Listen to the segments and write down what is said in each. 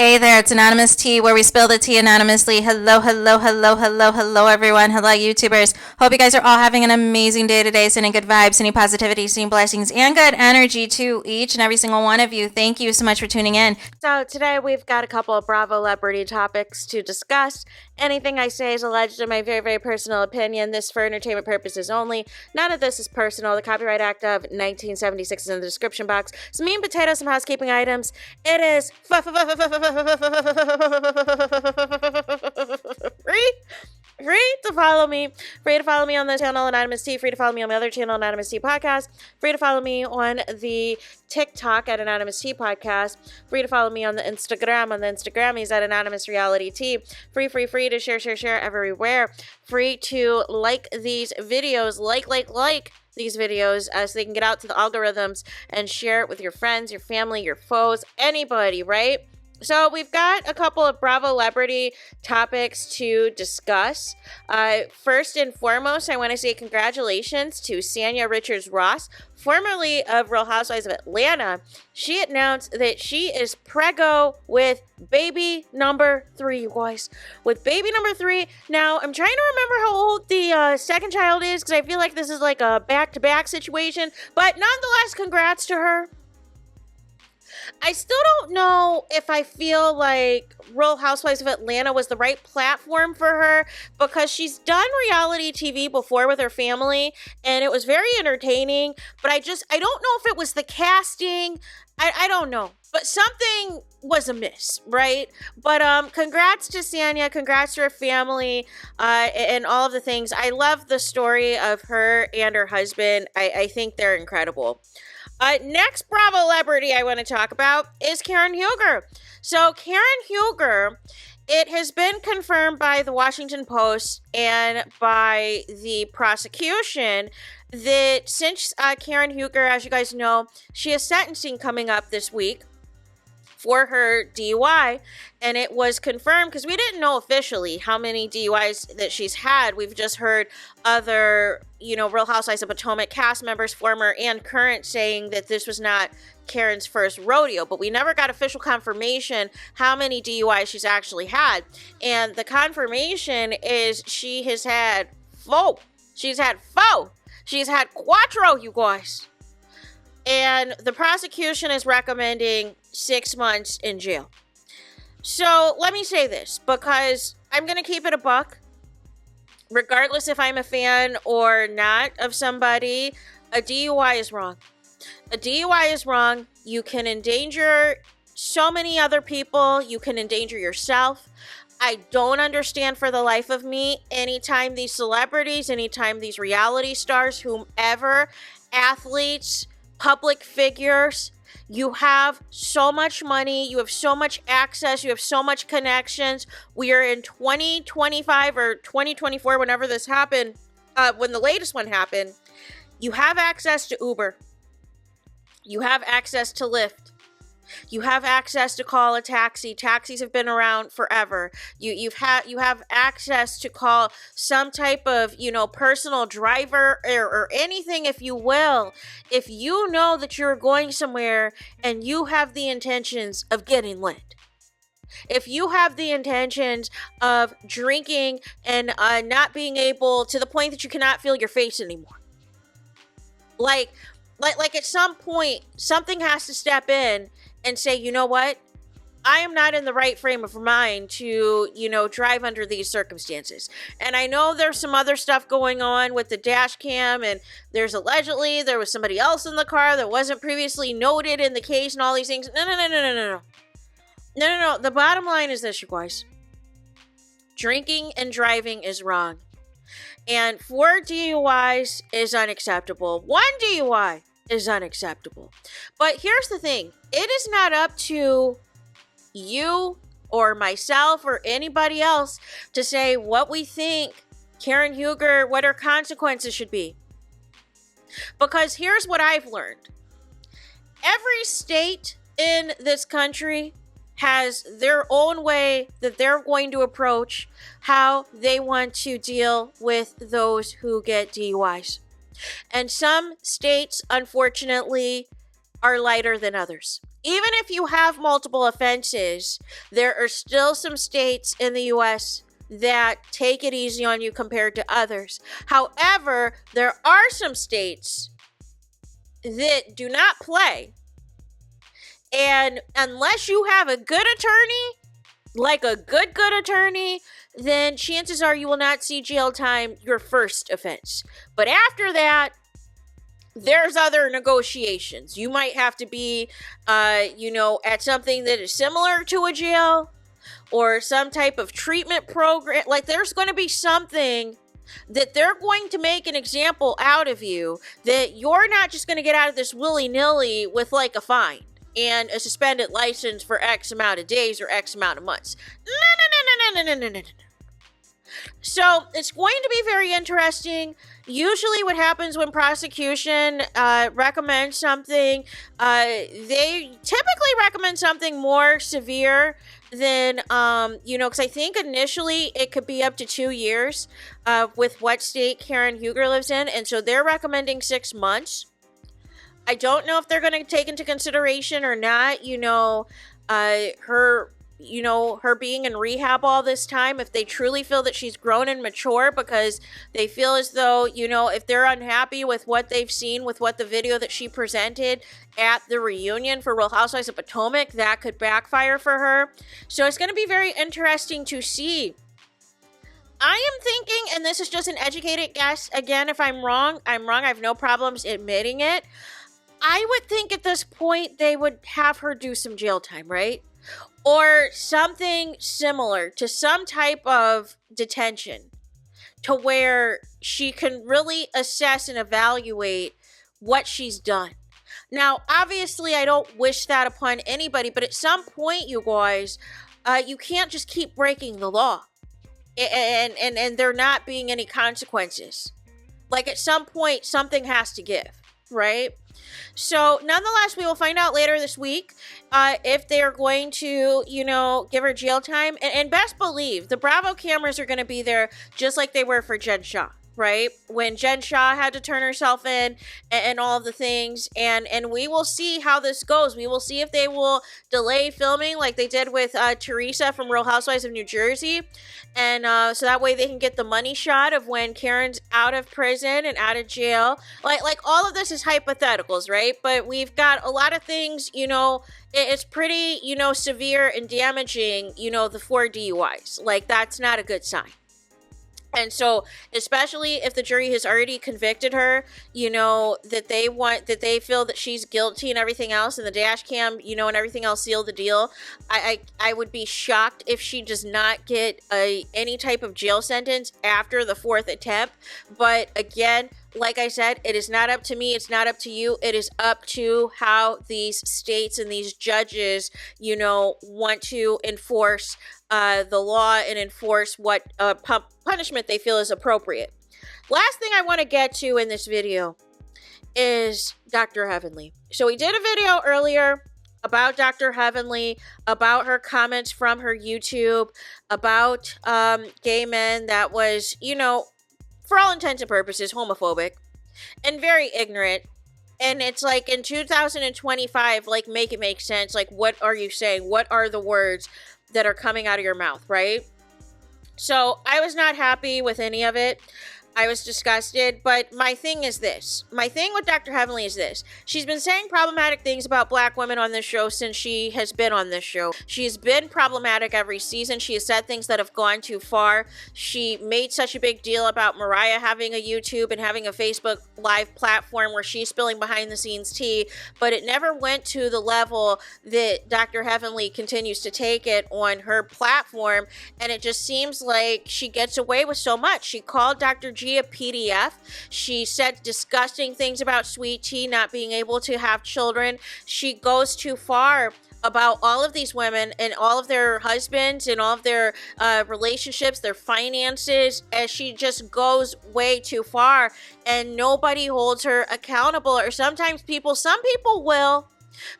Hey there, it's Anonymous Tea, where we spill the tea anonymously. Hello, hello, hello, hello, hello, everyone. Hello, YouTubers. Hope you guys are all having an amazing day today, sending good vibes, sending positivity, sending blessings, and good energy to each and every single one of you. Thank you so much for tuning in. So today we've got a couple of Bravo celebrity topics to discuss. Anything I say is alleged in my very, very personal opinion. This for entertainment purposes only. None of this is personal. The Copyright Act of 1976 is in the description box. Some meat and potatoes, some housekeeping items. It is free to follow me. Free to follow me on the channel Anonymous Tea. Free to follow me on my other channel Anonymous Tea Podcast. Free to follow me on the TikTok at Anonymous Tea Podcast. Free to follow me on the Instagram. On the Instagrammies at Anonymous Reality Tea. Free to share everywhere. Free to like these videos. Like these videos so they can get out to the algorithms and share it with your friends, your family, your foes, anybody, right? So we've got a couple of Bravo celebrity topics to discuss. First and foremost, I want to say congratulations to Sanya Richards-Ross, formerly of Real Housewives of Atlanta. She announced that she is preggo with baby number 3, you guys. With baby number 3. Now, I'm trying to remember how old the second child is, because I feel like this is like a back-to-back situation. But nonetheless, congrats to her. I still don't know if I feel like Real Housewives of Atlanta was the right platform for her, because she's done reality TV before with her family and it was very entertaining, but I don't know if it was the casting. I don't know, but something was amiss, right? But congrats to Sanya, congrats to her family, and all of the things. I love the story of her and her husband. I think they're incredible. Next Bravo celebrity I want to talk about is Karen HUGER. So Karen HUGER, it has been confirmed by the Washington Post and by the prosecution that since Karen HUGER, as you guys know, she has sentencing coming up this week for her DUI, and it was confirmed because we didn't know officially how many DUIs that she's had. We've just heard other, Real Housewives of Potomac cast members, former and current, saying that this was not Karen's first rodeo, but we never got official confirmation how many DUIs she's actually had. And the confirmation is she has had 4. She's had 4. She's had 4, you guys. And the prosecution is recommending 6 months in jail. So let me say this, because I'm going to keep it a buck. Regardless if I'm a fan or not of somebody, a DUI is wrong. A DUI is wrong. You can endanger so many other people. You can endanger yourself. I don't understand for the life of me, anytime these celebrities, anytime these reality stars, whomever, athletes, public figures, you have so much money, you have so much access, you have so much connections. We are in 2025 or 2024, whenever this happened, when the latest one happened. You have access to Uber. You have access to Lyft. You have access to call a taxi. Taxis have been around forever. You have access to call some type of, personal driver or anything, if you will. If you know that you're going somewhere and you have the intentions of getting lit. If you have the intentions of drinking and not being able to the point that you cannot feel your face anymore. Like at some point, something has to step in and say, you know what? I am not in the right frame of mind to, drive under these circumstances. And I know there's some other stuff going on with the dash cam, and there was somebody else in the car that wasn't previously noted in the case and all these things. No. The bottom line is this, you guys. Drinking and driving is wrong. And 4 DUIs is unacceptable. 1 DUI is unacceptable. But here's the thing. It is not up to you or myself or anybody else to say what we think Karen HUGER, what her consequences should be. Because here's what I've learned. Every state in this country has their own way that they're going to approach how they want to deal with those who get DUIs. And some states, unfortunately, are lighter than others. Even if you have multiple offenses, there are still some states in the U.S. that take it easy on you compared to others. However, there are some states that do not play. And unless you have a good attorney, like a good attorney, then chances are you will not see jail time your first offense. But after that, there's other negotiations. You might have to be, at something that is similar to a jail or some type of treatment program. Like, there's going to be something that they're going to make an example out of you, that you're not just going to get out of this willy-nilly with like a fine and a suspended license for X amount of days or X amount of months. No. So it's going to be very interesting. Usually what happens when prosecution recommends something, they typically recommend something more severe than, because I think initially it could be up to 2 years with what state Karen HUGER lives in. And so they're recommending 6 months. I don't know if they're going to take into consideration or not, her being in rehab all this time, if they truly feel that she's grown and mature, because they feel as though, if they're unhappy with what they've seen, with what the video that she presented at the reunion for Real Housewives of Potomac, that could backfire for her. So it's going to be very interesting to see. I am thinking, and this is just an educated guess, again, if I'm wrong, I'm wrong. I have no problems admitting it. I would think at this point they would have her do some jail time, right? Or something similar to some type of detention to where she can really assess and evaluate what she's done. Now, obviously, I don't wish that upon anybody, but at some point, you guys, you can't just keep breaking the law and there not being any consequences. Like, at some point, something has to give, right? So, nonetheless, we will find out later this week if they are going to, give her jail time. And best believe, the Bravo cameras are going to be there just like they were for Jen Shah, right? When Jen Shah had to turn herself in and all of the things. And we will see how this goes. We will see if they will delay filming like they did with Teresa from Real Housewives of New Jersey. And so that way they can get the money shot of when Karen's out of prison and out of jail. Like all of this is hypotheticals, right? But we've got a lot of things, it's pretty, severe and damaging, the 4 DUIs. Like, that's not a good sign. And so, especially if the jury has already convicted her, that they feel that she's guilty and everything else, and the dash cam, and everything else sealed the deal. I would be shocked if she does not get any type of jail sentence after the 4th attempt. But again, like I said, it is not up to me. It's not up to you. It is up to how these states and these judges, want to enforce the law and enforce what punishment they feel is appropriate. Last thing I want to get to in this video is Dr. Heavenly. So we did a video earlier about Dr. Heavenly, about her comments from her YouTube, about gay men that was, for all intents and purposes, homophobic and very ignorant. And it's like, in 2025, like, make it make sense. Like, what are you saying? What are the words that are coming out of your mouth, right? So I was not happy with any of it. I was disgusted, but my thing is this. My thing with Dr. Heavenly is this. She's been saying problematic things about Black women on this show since she has been on this show. She's been problematic every season. She has said things that have gone too far. She made such a big deal about Mariah having a YouTube and having a Facebook Live platform where she's spilling behind the scenes tea, but it never went to the level that Dr. Heavenly continues to take it on her platform, and it just seems like she gets away with so much. She called Dr. G a PDF. She said disgusting things about Sweet Tea not being able to have children. She goes too far about all of these women and all of their husbands and all of their relationships, their finances, as she just goes way too far, and nobody holds her accountable. Or some people will.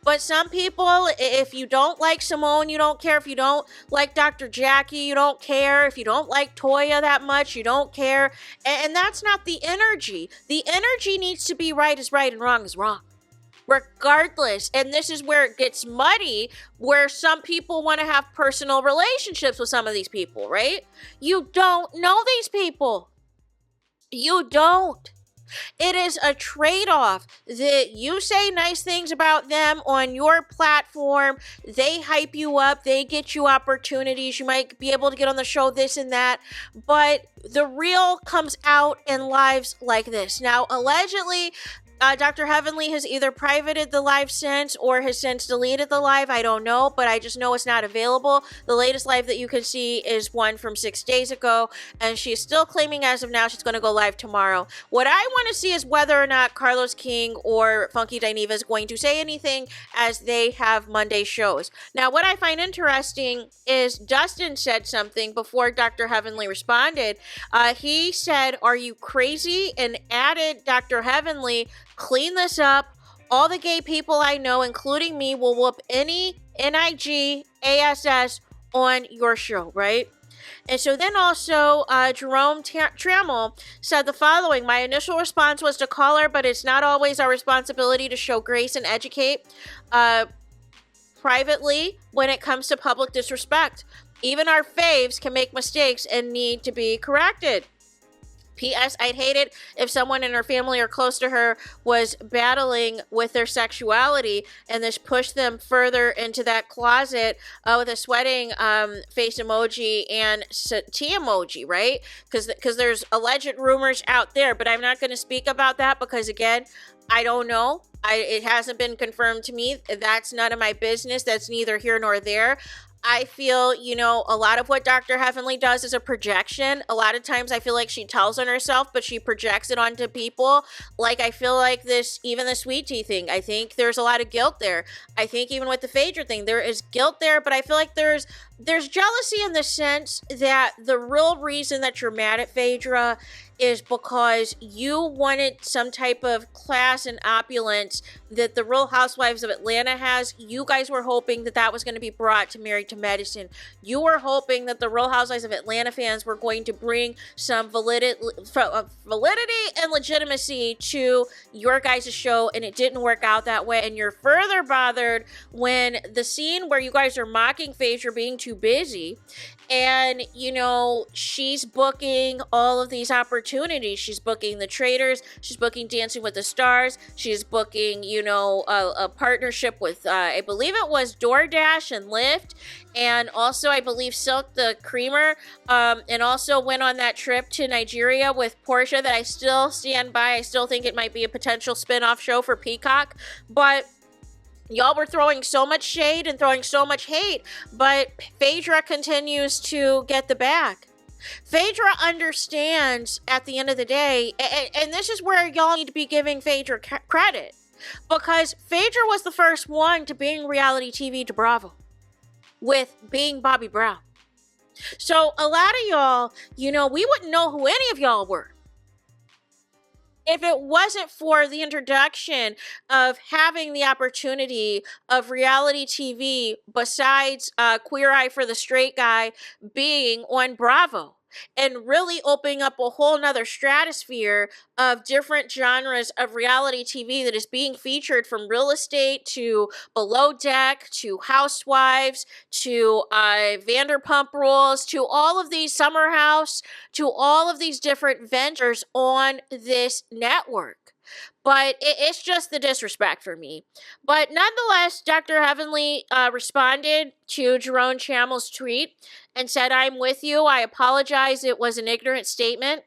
But some people, if you don't like Simone, you don't care. If you don't like Dr. Jackie, you don't care. If you don't like Toya that much, you don't care. And that's not the energy. The energy needs to be right is right and wrong is wrong. regardless. And this is where it gets muddy, where some people want to have personal relationships with some of these people, right? You don't know these people. You don't. It is a trade-off that you say nice things about them on your platform. They hype you up. They get you opportunities. You might be able to get on the show, this and that. But the real comes out in lives like this. Now, allegedly, Dr. Heavenly has either privated the live since or has since deleted the live. I don't know, but I just know it's not available. The latest live that you can see is one from 6 days ago, and she's still claiming as of now she's going to go live tomorrow. What I want to see is whether or not Carlos King or Funky Dineva is going to say anything as they have Monday shows. Now, what I find interesting is Dustin said something before Dr. Heavenly responded. He said, "Are you crazy?" and added Dr. Heavenly, "Clean this up. All the gay people I know, including me, will whoop any NIG ASS on your show," right? And so then also Jerome Trammell said the following: "My initial response was to call her, but it's not always our responsibility to show grace and educate privately when it comes to public disrespect. Even our faves can make mistakes and need to be corrected. P.S. I'd hate it if someone in her family or close to her was battling with their sexuality and this pushed them further into that closet with a sweating face emoji and T emoji, right? Because there's alleged rumors out there, but I'm not going to speak about that because, again, I don't know. It hasn't been confirmed to me. That's none of my business. That's neither here nor there. I feel, a lot of what Dr. Heavenly does is a projection. A lot of times I feel like she tells on herself, but she projects it onto people. Like, I feel like even the sweet tea thing, I think there's a lot of guilt there. I think even with the Phaedra thing, there is guilt there, but I feel like there's jealousy in the sense that the real reason that you're mad at Phaedra is because you wanted some type of class and opulence that the Real Housewives of Atlanta has. You guys were hoping that was going to be brought to Married to Medicine. You were hoping that the Real Housewives of Atlanta fans were going to bring some validity and legitimacy to your guys' show, and it didn't work out that way. And you're further bothered when the scene where you guys are mocking Phaedra being too busy, and, she's booking all of these opportunities. She's booking The Traitors. She's booking Dancing with the Stars. She's booking, a partnership with, I believe it was DoorDash and Lyft. And also, I believe Silk the Creamer. And also went on that trip to Nigeria with Portia that I still stand by. I still think it might be a potential spin-off show for Peacock. But y'all were throwing so much shade and throwing so much hate, but Phaedra continues to get the bag. Phaedra understands at the end of the day, and this is where y'all need to be giving Phaedra credit, because Phaedra was the first one to bring reality TV to Bravo with being Bobby Brown. So a lot of y'all, we wouldn't know who any of y'all were if it wasn't for the introduction of having the opportunity of reality TV besides Queer Eye for the Straight Guy being on Bravo, and really opening up a whole nother stratosphere of different genres of reality TV that is being featured, from real estate to Below Deck to Housewives to Vanderpump Rules to all of these, Summer House, to all of these different ventures on this network. But it's just the disrespect for me. But nonetheless, Dr. Heavenly responded to Jerome Trammell's tweet and said, "I'm with you. I apologize. It was an ignorant statement.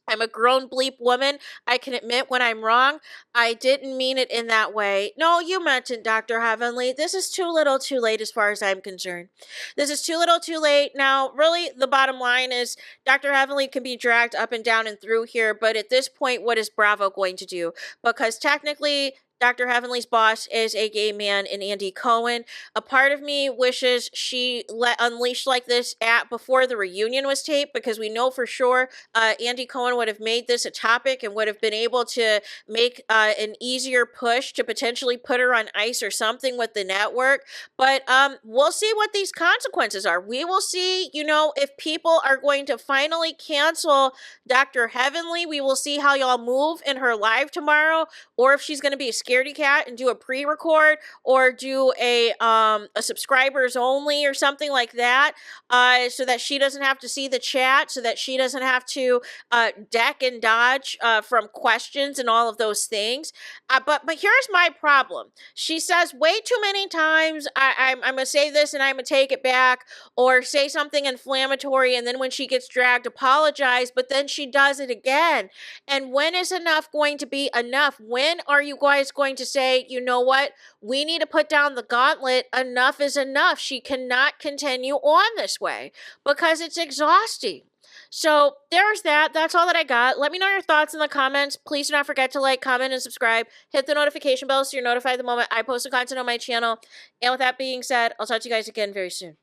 I'm a grown bleep woman. I can admit when I'm wrong. I didn't mean it in that way." No, you meant it, Dr. Heavenly. This is too little too late as far as I'm concerned. This is too little too late. Now, really, the bottom line is Dr. Heavenly can be dragged up and down and through here, but at this point, what is Bravo going to do? Because technically, Dr. Heavenly's boss is a gay man in Andy Cohen. A part of me wishes she unleashed like this before the reunion was taped, because we know for sure Andy Cohen would have made this a topic and would have been able to make an easier push to potentially put her on ice or something with the network. But we'll see what these consequences are. We will see, if people are going to finally cancel Dr. Heavenly. We will see how y'all move in her live tomorrow, or if she's going to be a scary scaredy cat and do a pre-record or do a subscribers only or something like that, so that she doesn't have to see the chat, so that she doesn't have to deck and dodge from questions and all of those things. But here's my problem. She says way too many times, I'm going to say this and I'm going to take it back, or say something inflammatory, and then when she gets dragged, apologize, but then she does it again. And when is enough going to be enough? When are you guys going to say, you know what? We need to put down the gauntlet. Enough is enough. She cannot continue on this way because it's exhausting. So there's that. That's all that I got. Let me know your thoughts in the comments. Please do not forget to like, comment, and subscribe. Hit the notification bell so you're notified the moment I post the content on my channel. And with that being said, I'll talk to you guys again very soon.